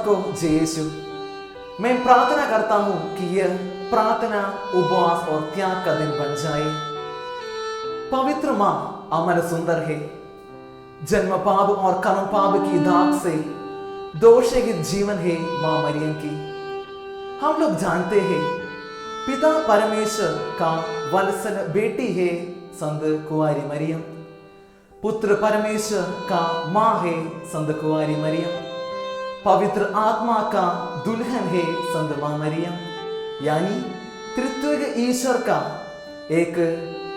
सबको जय यीशु। मैं प्रार्थना करता हूँ कि यह प्रार्थना, उपवास और त्याग का दिन बन जाए। पवित्र माँ अमर सुंदर है, जन्म पाप और कर्म पाप की दाग से दोषरहित जीवन है माँ मरियम की। हम लोग जानते हैं पिता परमेश्वर का वत्सल बेटी है संत कुंवारी मरियम, पुत्र परमेश्वर का माँ है संत कुंवारी मरियम, पवित्र आत्मा का दुल्हन है संत माँ मरियम, यानी त्रित्विक ईश्वर का एक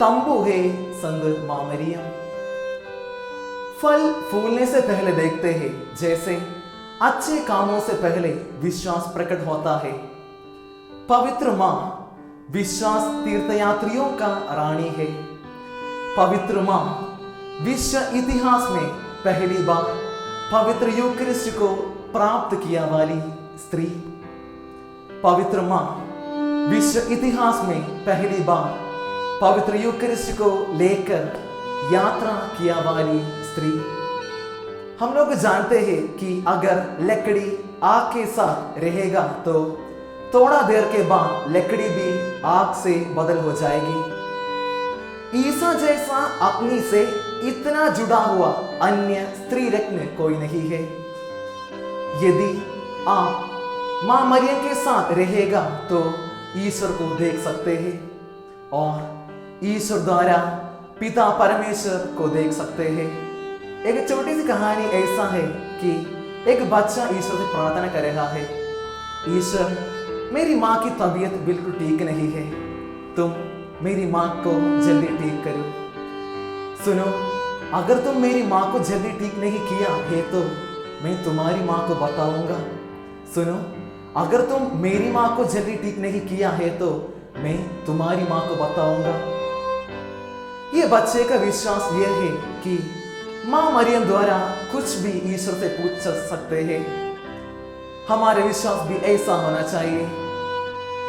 तंबू है संत माँ मरियम। फल फूलने से पहले देखते हैं, जैसे अच्छे कामों से पहले विश्वास प्रकट होता है। पवित्र माँ विश्वास तीर्थयात्रियों का रानी है। पवित्र माँ विश्व इतिहास में पहली बार पवित्र यूकरिस्ट को प्राप्त किया वाली स्त्री। पवित्र माँ विश्व इतिहास में पहली बार पवित्र यूकरिस्ट को लेकर यात्रा किया वाली स्त्री। हम लोग जानते हैं कि अगर लकड़ी आग के साथ रहेगा तो थोड़ा देर के बाद लकड़ी भी आग से बदल हो जाएगी। ईसा जैसा अपनी से इतना जुड़ा हुआ अन्य स्त्री रत्न कोई नहीं है। यदि आप माँ मरियम के साथ रहेगा तो ईश्वर को देख सकते हैं और ईश्वर द्वारा पिता परमेश्वर को देख सकते हैं। एक छोटी सी कहानी ऐसा है कि एक बच्चा ईश्वर से प्रार्थना कर रहा है, ईश्वर मेरी माँ की तबीयत बिल्कुल ठीक नहीं है, तुम मेरी माँ को जल्दी ठीक करो। सुनो, अगर तुम मेरी माँ को जल्दी ठीक नहीं किया है तो मैं तुम्हारी माँ को बताऊंगा। सुनो, अगर तुम मेरी माँ को जल्दी ठीक नहीं किया है तो मैं तुम्हारी माँ को बताऊंगा। ये बच्चे का विश्वास यह है कि माँ मरियम द्वारा कुछ भी ईश्वर से पूछ सकते हैं। हमारे विश्वास भी ऐसा होना चाहिए,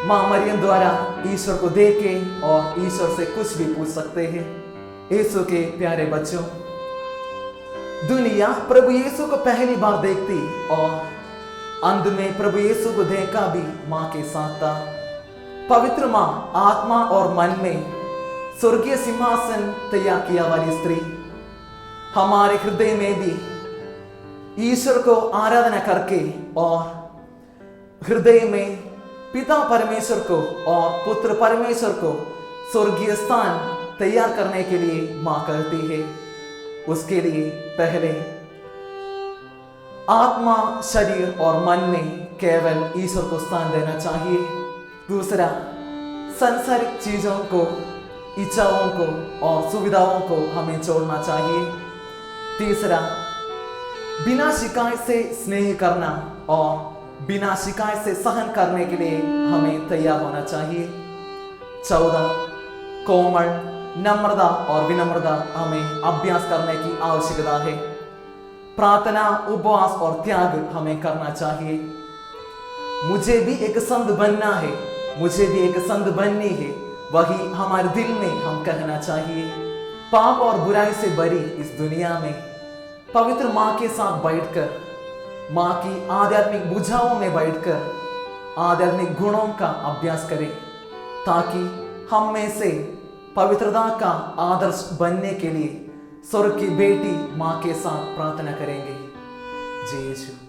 माँ मरियम द्वारा ईश्वर को देखे और ईश्वर से कुछ भी पूछ सकते हैं। यीशु के प्यारे बच्चों, दुनिया प्रभु यीशु को पहली बार देखती और अंत में प्रभु यीशु को देखा भी माँ के साथ था। पवित्र माँ आत्मा और मन में स्वर्गीय सिंहासन तैयार किया वाली स्त्री हमारे हृदय में भी ईश्वर को आराधना करके और हृदय में पिता परमेश्वर को और पुत्र परमेश्वर को स्वर्गीय स्थान तैयार करने के लिए मां करती है। उसके लिए पहले आत्मा, शरीर और मन में केवल ईश्वर को स्थान देना चाहिए। दूसरा, सांसारिक चीजों को, इच्छाओं को और सुविधाओं को हमें छोड़ना चाहिए। तीसरा, बिना शिकायत से स्नेह करना और बिना शिकायत से सहन करने के लिए हमें तैयार होना चाहिए। चौथा, कोमल, नम्रता और विनम्रता हमें अभ्यास करने की आवश्यकता है। प्रार्थना, उपवास और त्याग हमें करना चाहिए। मुझे भी एक संत बनना है, मुझे भी एक संत बननी है, वही हमारे दिल में हम कहना चाहिए। पाप और बुराई से भरी इस दुनिया में पवित्र माँ के साथ बैठकर, माँ की आध्यात्मिक बुझाओं में बैठकर आध्यात्मिक गुणों का अभ्यास करें, ताकि हम में से पवित्रता का आदर्श बनने के लिए स्वर्ग की बेटी माँ के साथ प्रार्थना करेंगे। जय यीशु।